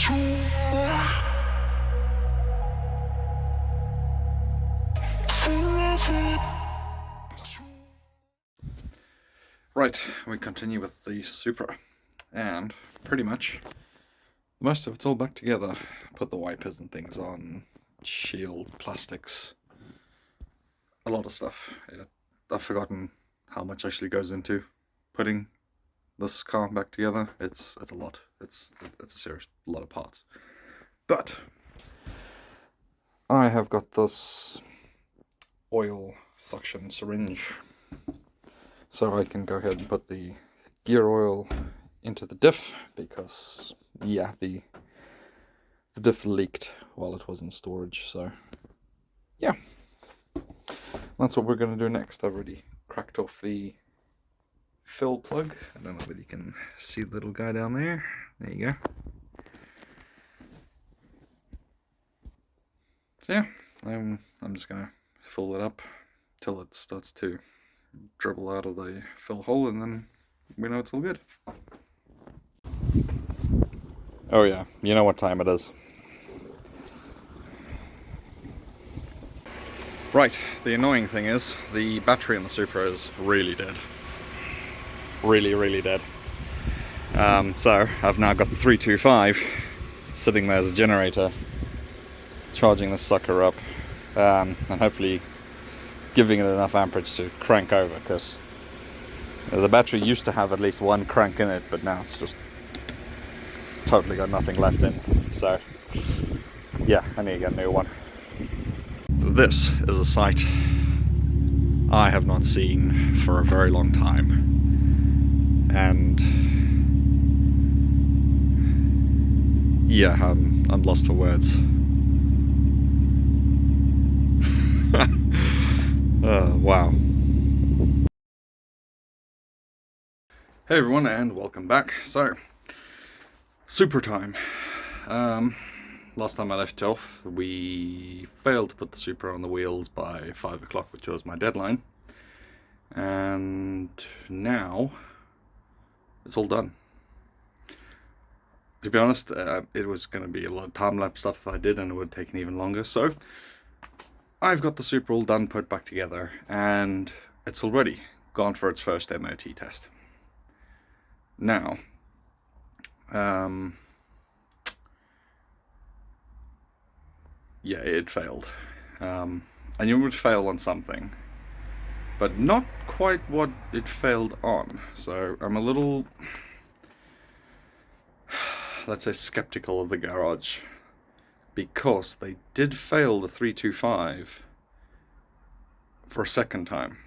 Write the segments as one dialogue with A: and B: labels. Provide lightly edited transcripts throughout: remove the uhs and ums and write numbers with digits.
A: Right, we continue with the Supra, and pretty much most of it's all back together. Put the wipers and things on, shield, plastics, a lot of stuff. I've forgotten how much actually goes into putting this car back together. It's a lot. It's a serious lot of parts. But I have got this oil suction syringe, so I can go ahead and put the gear oil into the diff, because yeah, the diff leaked while it was in storage. So yeah, that's what we're going to do next. I've already cracked off the fill plug. I don't know whether you can see the little guy down there. There you go. So yeah, I'm just going to fill it up till it starts to dribble out of the fill hole, and then we know it's all good. Oh yeah, you know what time it is. Right, the annoying thing is the battery in the Supra is really dead. Really dead. So I've now got the 325 sitting there as a generator, charging this sucker up, and hopefully giving it enough amperage to crank over, because the battery used to have at least one crank in it, but now it's just totally got nothing left in. So yeah, I need to get a new one. This is a sight I have not seen for a very long time, and yeah, I'm lost for words. Wow. Hey everyone, and welcome back. So, Supra time. Last time I left off, we failed to put the Supra on the wheels by 5 o'clock, which was my deadline. And now, it's all done. To be honest, it was going to be a lot of time-lapse stuff if I did, and it would have taken even longer. So, I've got the Supra all done, put back together, and it's already gone for its first MOT test. Now, yeah, it failed. I knew it would fail on something, but not quite what it failed on. So I'm a little, let's say, skeptical of the garage, because they did fail the 325 for a second time.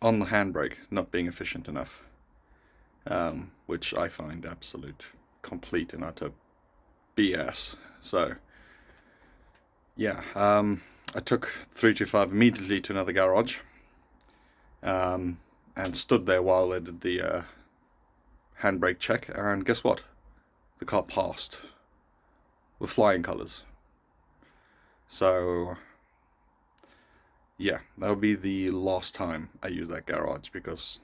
A: On the handbrake not being efficient enough, which I find absolute, complete and utter BS. So yeah, I took 325 immediately to another garage, and stood there while they did the handbrake check, and guess what? The car passed with flying colours. So yeah, that'll be the last time I use that garage, because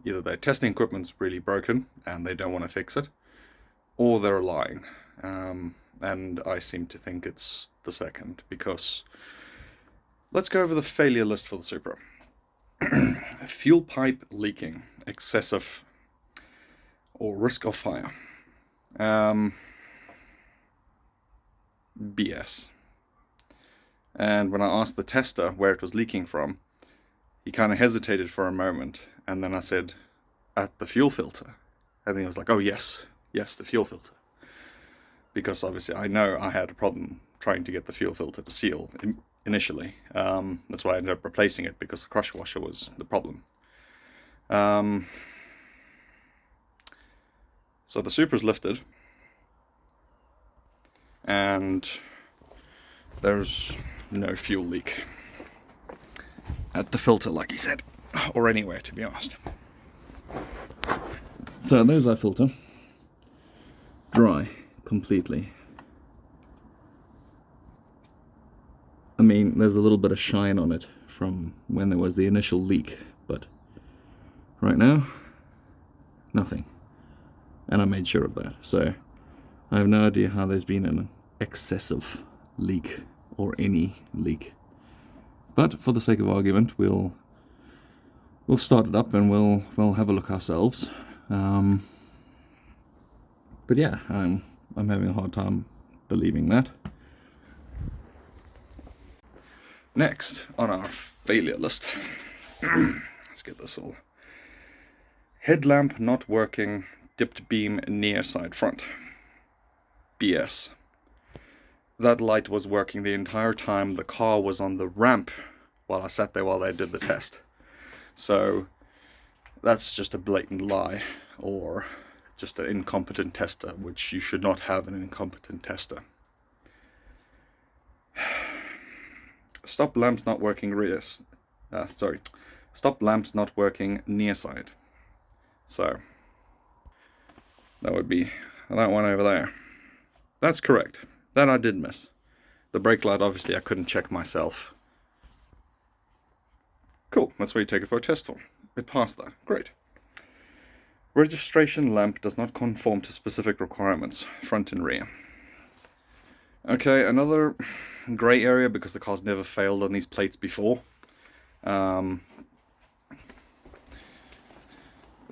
A: either their testing equipment's really broken and they don't want to fix it, or they're lying. And I seem to think it's the second, because let's go over the failure list for the Supra. Fuel pipe leaking, excessive, or risk of fire. BS. And when I asked the tester where it was leaking from, he kind of hesitated for a moment, and then I said, at the fuel filter. And he was like, oh yes, the fuel filter. Because obviously I know I had a problem trying to get the fuel filter to seal initially. That's why I ended up replacing it, because the crush washer was the problem. So the Supra's lifted, and there's no fuel leak at the filter, like he said, or anywhere, to be honest. So there's our filter, dry completely. I mean, there's a little bit of shine on it from when there was the initial leak, but right now, nothing. and I made sure of that. So I have no idea how there's been an excessive leak or any leak. But for the sake of argument, we'll start it up and we'll have a look ourselves. But yeah, I'm having a hard time believing that. Next on our failure list, let's get this all. Headlamp not working, dipped beam near side front. BS. That light was working the entire time the car was on the ramp while I sat there while they did the test. So that's just a blatant lie, or just an incompetent tester, which you should not have an incompetent tester. Stop lamps not working rear. Stop lamps not working near side. So that would be that one over there. That's correct. That I did miss. The brake light, obviously, I couldn't check myself. Cool, that's what you take it for a test for. It passed that. Great. Registration lamp does not conform to specific requirements, front and rear. Okay, another grey area because the car's never failed on these plates before.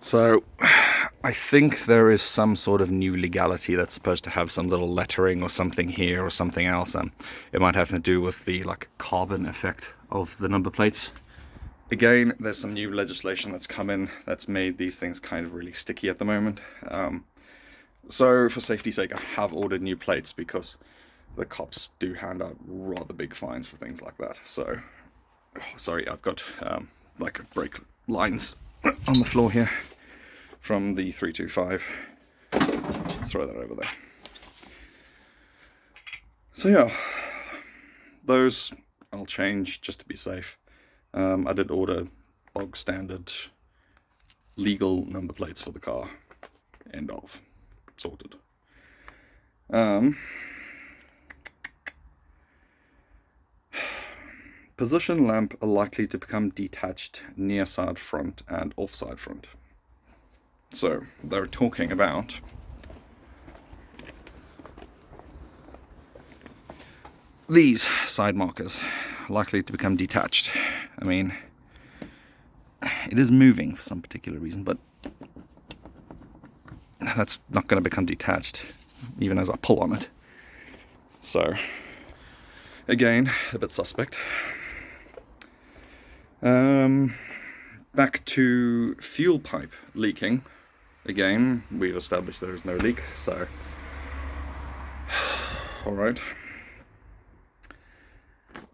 A: So I think there is some sort of new legality that's supposed to have some little lettering or something here or something else. It might have to do with the carbon effect of the number plates. Again, there's some new legislation that's come in that's made these things kind of really sticky at the moment. So for safety's sake, I have ordered new plates because the cops do hand out rather big fines for things like that. So, sorry, I've got brake lines on the floor here from the 325. Let's throw that over there. So yeah, those I'll change just to be safe. I did order bog standard legal number plates for the car. End of. Sorted. Position lamp are likely to become detached near side front and off side front. So they're talking about these side markers likely to become detached. I mean, it is moving for some particular reason, but that's not going to become detached even as I pull on it. So again, a bit suspect. Back to fuel pipe leaking. Again, we've established there is no leak, so all right.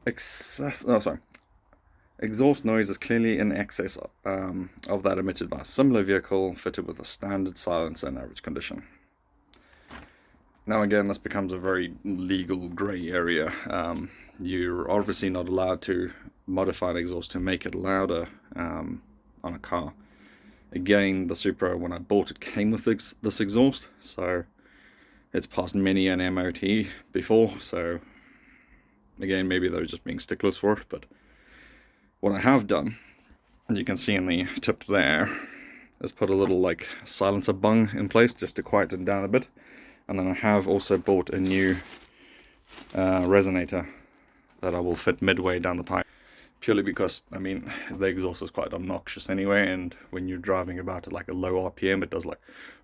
A: Exhaust noise is clearly in excess of that emitted by a similar vehicle fitted with a standard silencer in average condition. Now again, this becomes a very legal grey area. You're obviously not allowed to modify an exhaust to make it louder on a car. Again, the Supra, when I bought it, came with this exhaust, so it's passed many an MOT before, so again, maybe they're just being sticklers for it. But what I have done, as you can see in the tip there, is put a little silencer bung in place just to quiet it down a bit. And then I have also bought a new resonator that I will fit midway down the pipe. Purely because, I mean, the exhaust is quite obnoxious anyway, and when you're driving about at a low RPM, it does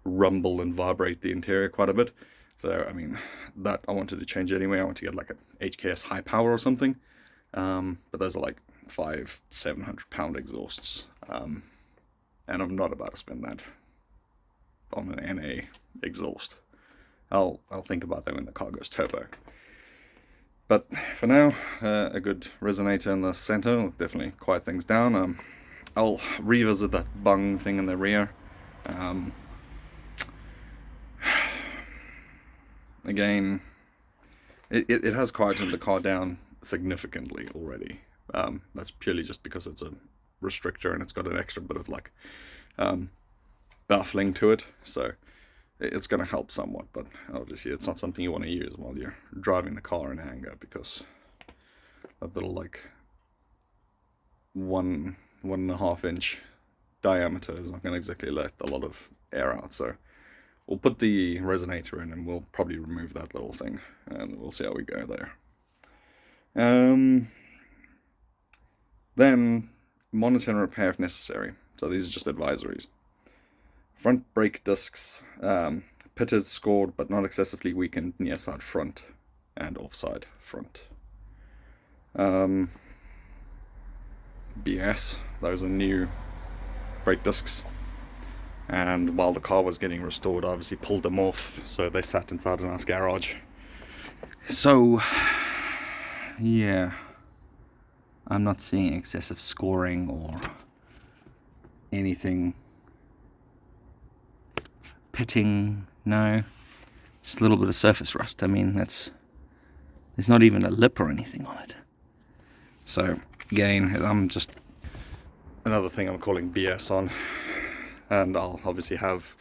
A: rumble and vibrate the interior quite a bit. So, I mean, that I wanted to change anyway. I want to get an HKS high power or something. But those are 500-700 pound exhausts. And I'm not about to spend that on an NA exhaust. I'll think about that when the car goes turbo. But for now, a good resonator in the center will definitely quiet things down. I'll revisit that bung thing in the rear. Again, it has quieted the car down significantly already. That's purely just because it's a restrictor and it's got an extra bit of baffling to it. So it's going to help somewhat, but obviously it's not something you want to use while you're driving the car in anger, because that little 1.5 inch diameter is not going to exactly let a lot of air out. So we'll put the resonator in and we'll probably remove that little thing, and we'll see how we go there. Then monitor and repair if necessary. So these are just advisories. Front brake discs, pitted, scored, but not excessively weakened near side front and offside front. BS, those are new brake discs. And while the car was getting restored, I obviously pulled them off, so they sat inside a nice garage. So, yeah, I'm not seeing excessive scoring or anything. Pitting, no. Just a little bit of surface rust. I mean, there's not even a lip or anything on it. So, again, I'm just another thing I'm calling BS on. And I'll obviously have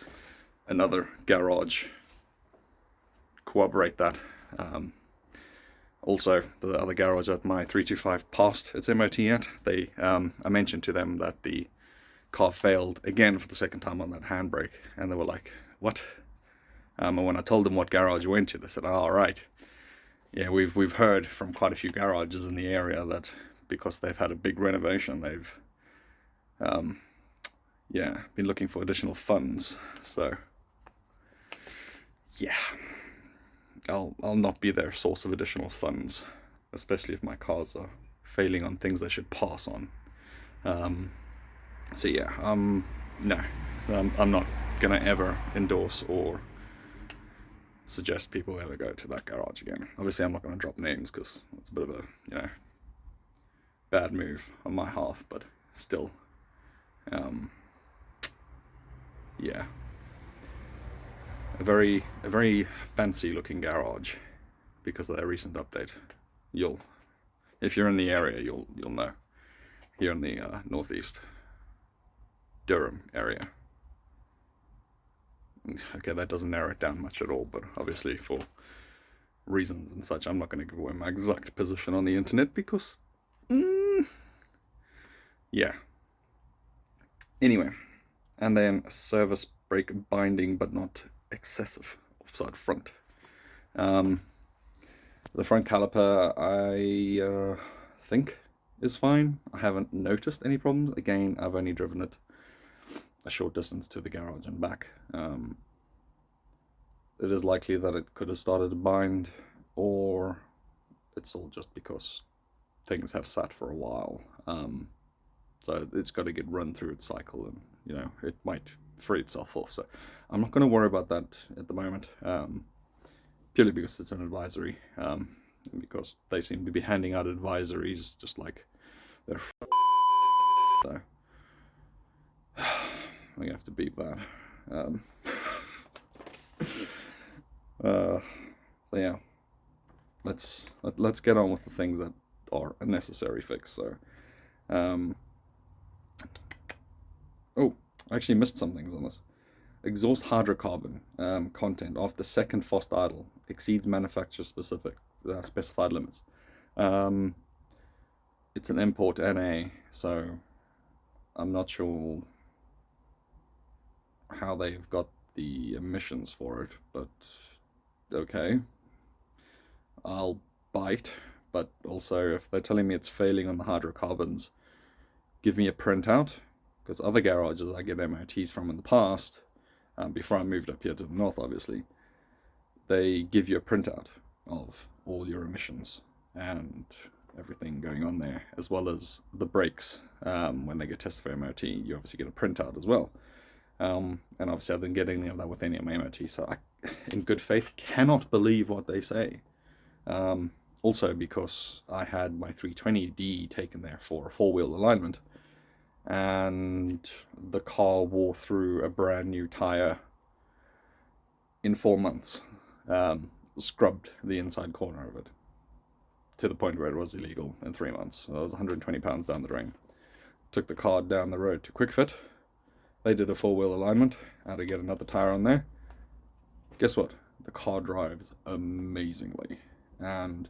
A: another garage corroborate that. Also, the other garage at my 325 passed its MOT yet. I mentioned to them that the car failed again for the second time on that handbrake, and they were like, what? And when I told them what garage we went to, they said, oh, right. Yeah, we've heard from quite a few garages in the area that because they've had a big renovation, they've been looking for additional funds. So yeah, I'll not be their source of additional funds, especially if my cars are failing on things they should pass on. So yeah, no, I'm not gonna ever endorse or suggest people ever go to that garage again. Obviously, I'm not gonna drop names because it's a bit of a bad move on my half, but still, yeah, a very fancy looking garage because of their recent update. If you're in the area, you'll know. Here in the northeast Durham area. Okay, that doesn't narrow it down much at all, but obviously for reasons and such, I'm not going to give away my exact position on the internet because, yeah. Anyway, and then service brake binding, but not excessive offside front. The front caliper, I think is fine. I haven't noticed any problems. Again, I've only driven it a short distance to the garage and back. It is likely that it could have started to bind, or it's all just because things have sat for a while. So it's got to get run through its cycle, and it might free itself off. So I'm not going to worry about that at the moment, purely because it's an advisory, because they seem to be handing out advisories just like they're so I'm gonna have to beep that. So yeah, let's get on with the things that are a necessary fix. So oh, I actually missed some things on this. Exhaust hydrocarbon content after second frost idle exceeds manufacturer specified limits. It's an import NA, so I'm not sure how they've got the emissions for it, but okay, I'll bite. But also, if they're telling me it's failing on the hydrocarbons, give me a printout, because other garages I get MOTs from in the past, before I moved up here to the north, obviously, they give you a printout of all your emissions and everything going on there, as well as the brakes. When they get tested for MOT, you obviously get a printout as well. And obviously I didn't get any of that with any of my MOT, so I, in good faith, cannot believe what they say. Also because I had my 320D taken there for a four-wheel alignment, and the car wore through a brand new tire in 4 months. Scrubbed the inside corner of it to the point where it was illegal in 3 months. So it was 120 pounds down the drain. Took the car down the road to QuickFit. They did a four-wheel alignment. I had to get another tire on there. Guess what? The car drives amazingly. And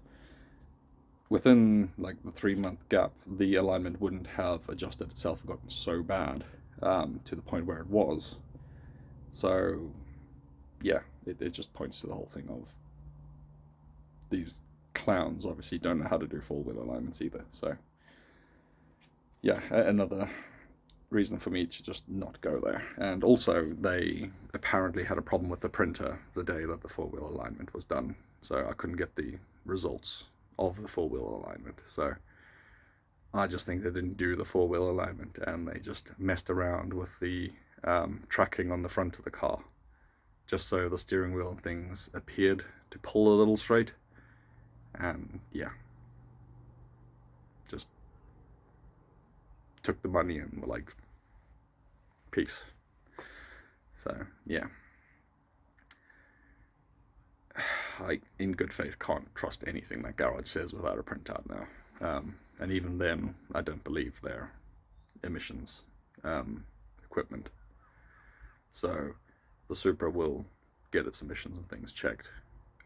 A: within like the 3-month gap, the alignment wouldn't have adjusted itself and gotten so bad, to the point where it was. So yeah, it just points to the whole thing of these clowns obviously don't know how to do four-wheel alignments either. So yeah, another reason for me to just not go there. And also, they apparently had a problem with the printer the day that the four-wheel alignment was done, so I couldn't get the results of the four-wheel alignment. So I just think they didn't do the four-wheel alignment, and they just messed around with the tracking on the front of the car, just so the steering wheel and things appeared to pull a little straight. And yeah, just took the money and were like, peace. So yeah, I in good faith can't trust anything that garage says without a printout now, and even then I don't believe their emissions equipment. So the Supra will get its emissions and things checked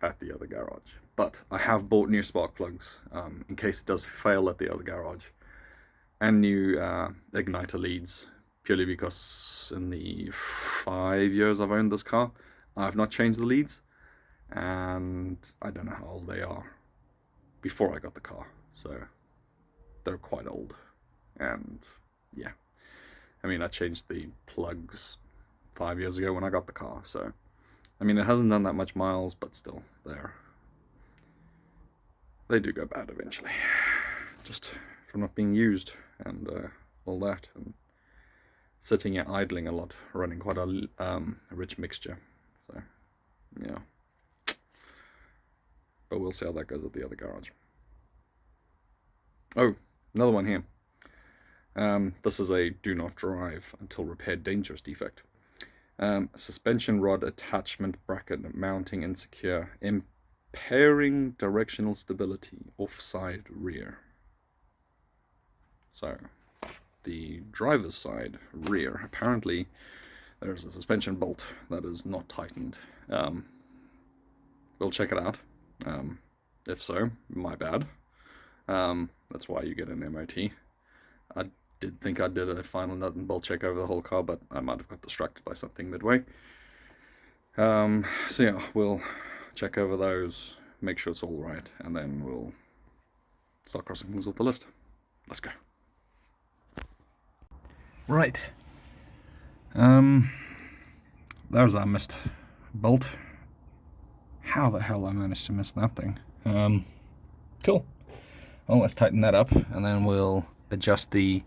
A: at the other garage. But I have bought new spark plugs in case it does fail at the other garage, and new igniter leads, purely because in the 5 years I've owned this car, I've not changed the leads, and I don't know how old they are before I got the car, so they're quite old. And yeah, I mean, I changed the plugs 5 years ago when I got the car, so I mean, it hasn't done that much miles, but still, they do go bad eventually, just from not being used and all that, and sitting here idling a lot, running quite a rich mixture. So yeah, but we'll see how that goes at the other garage. Oh, another one here. This is a do not drive until repaired dangerous defect. Suspension rod attachment bracket mounting insecure, impairing directional stability, offside rear. So the driver's side rear, apparently there's a suspension bolt that is not tightened. We'll check it out. If so, my bad. That's why you get an MOT. I did think I did a final nut and bolt check over the whole car, but I might have got distracted by something midway. So yeah, we'll check over those, make sure it's all right, and then we'll start crossing things off the list. Let's go. Right. There's our missed bolt. How the hell I managed to miss that thing? Cool. Well, let's tighten that up, and then we'll adjust the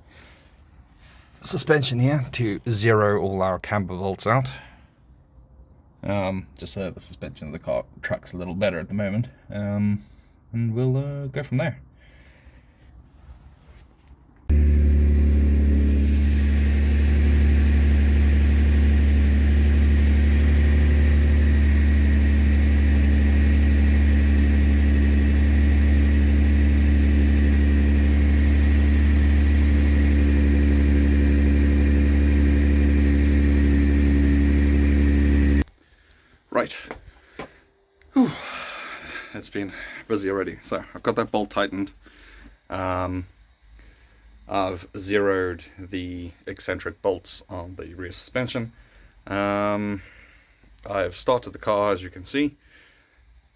A: suspension here to zero all our camber bolts out. Just so that the suspension of the car tracks a little better at the moment. And we'll go from there. Right. Whew. It's been busy already. So I've got that bolt tightened. I've zeroed the eccentric bolts on the rear suspension. I've started the car, as you can see.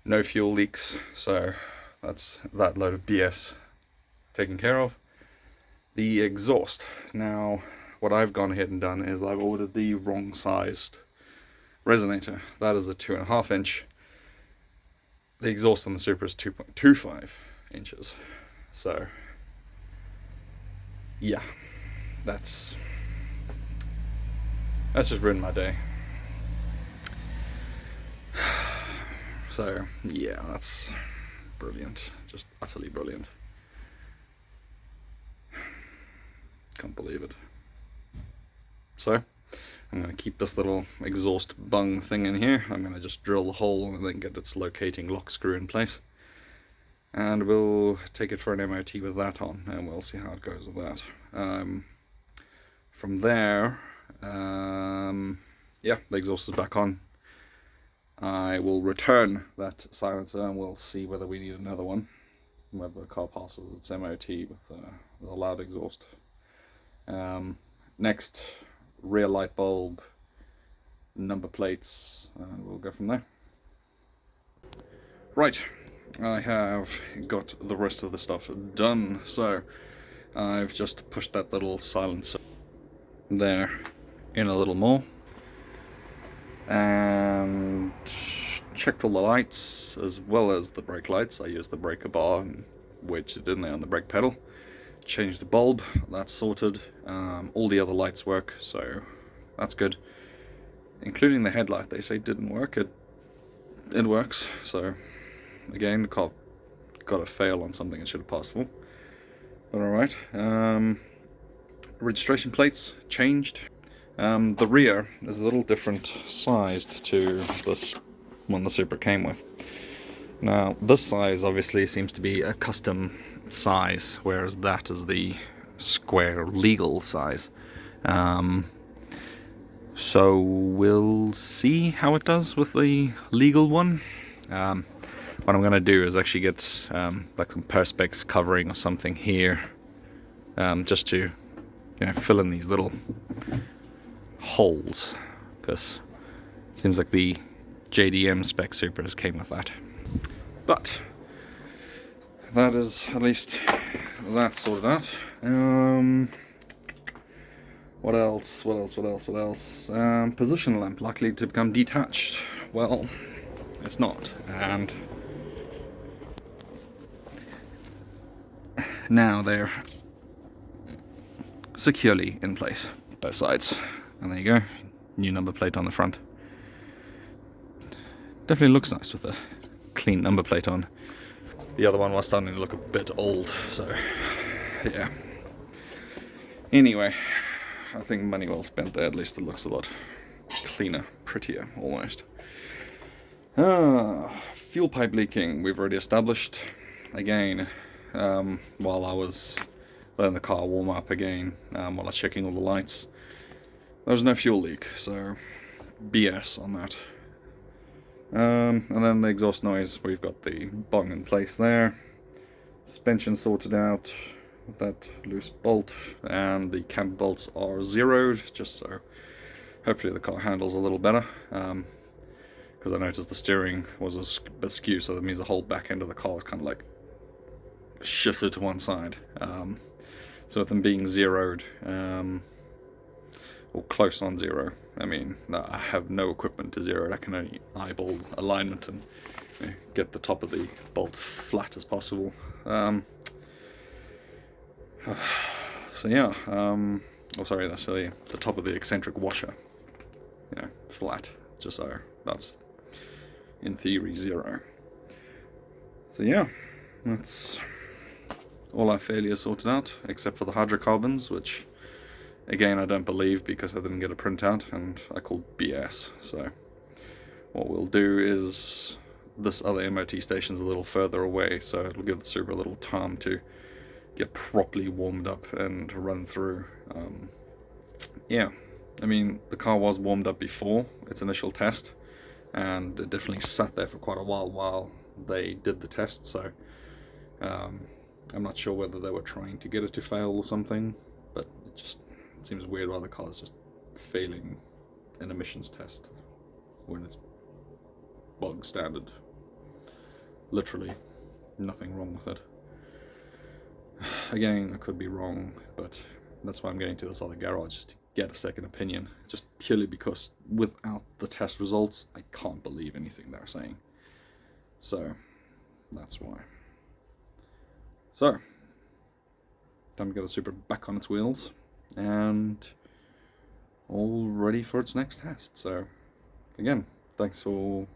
A: No fuel leaks, so that's that load of BS taken care of. The exhaust. Now, what I've gone ahead and done is I've ordered the wrong sized resonator. That is a 2.5 inch. The exhaust on the Supra is 2.25 inches. So yeah, that's just ruined my day. So yeah, that's brilliant, just utterly brilliant. Can't believe it. So I'm going to keep this little exhaust bung thing in here. I'm going to just drill the hole and then get its locating lock screw in place. And we'll take it for an MOT with that on, and we'll see how it goes with that. From there, yeah, the exhaust is back on. I will return that silencer and we'll see whether we need another one, whether the car passes its MOT with a loud exhaust. Next, rear light bulb number plates, and we'll go from there. Right, I have got the rest of the stuff done, so I've just pushed that little silencer there in a little more and checked all the lights as well as the brake lights. I used the breaker bar and wedged it in there on the brake pedal. Changed the bulb, that's sorted. All the other lights work, so that's good. Including the headlight, they say didn't work. It works, so again, the car got a fail on something it should have passed for. But alright. Registration plates changed. The rear is a little different sized to this one the Supra came with. Now, this size obviously seems to be a custom size, whereas that is the square legal size. So we'll see how it does with the legal one. What I'm going to do is actually get like some perspex covering or something here, just to fill in these little holes, because it seems like the JDM spec Supras came with that. But that is at least that sorted out. What else? Position lamp likely to become detached. Well, it's not, and now they're securely in place, both sides. And there you go, new number plate on the front. Definitely looks nice with a clean number plate on. The other one was starting to look a bit old, so yeah. Anyway, I think money well spent there. At least it looks a lot cleaner, prettier almost. Fuel pipe leaking, we've already established. Again, while I was letting the car warm up again, while I was checking all the lights, there was no fuel leak, so BS on that. And then the exhaust noise, we've got the bung in place there. Suspension sorted out with that loose bolt, and the cam bolts are zeroed, just so hopefully the car handles a little better. Because I noticed the steering was a bit skewed, so that means the whole back end of the car was kind of like shifted to one side. So with them being zeroed, or close on zero, I mean, I have no equipment to zero it. I can only eyeball alignment and get the top of the bolt flat as possible. So yeah, oh sorry, that's the top of the eccentric washer, flat, just so that's in theory zero. So yeah, that's all our failures sorted out, except for the hydrocarbons, which again I don't believe because I didn't get a printout and I called BS. So what we'll do is, this other MOT station's a little further away, so it'll give the Supra a little time to get properly warmed up and run through. Yeah, I mean, the car was warmed up before its initial test, and it definitely sat there for quite a while they did the test, so I'm not sure whether they were trying to get it to fail or something, but it just seems weird why the car is just failing an emissions test when it's bog standard. Literally nothing wrong with it. Again, I could be wrong, but that's why I'm going to this other garage, just to get a second opinion, just purely because without the test results I can't believe anything they're saying. So that's why. So time to get the Supra back on its wheels and all ready for its next test. So again, thanks for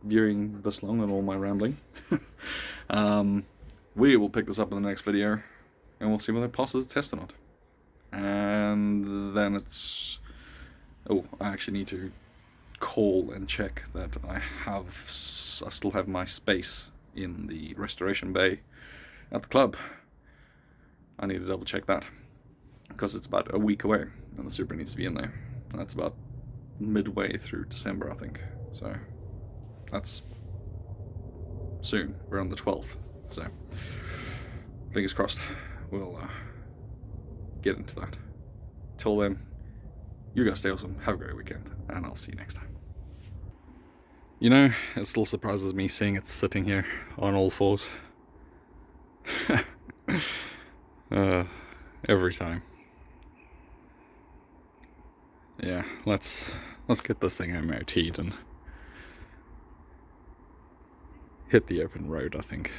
A: viewing this long and all my rambling. We will pick this up in the next video and we'll see whether it passes the test or not. And then it's... oh, I actually need to call and check that I still have my space in the restoration bay at the club. I need to double check that, because it's about a week away and the Supra needs to be in there. And that's about midway through December, I think. So that's soon. We're on the 12th. So fingers crossed we'll get into that. Till then, You guys stay awesome, have a great weekend, and I'll see you next time. You know, it still surprises me seeing it sitting here on all fours. Every time. Yeah, let's get this thing MOT'd and hit the open road, I think.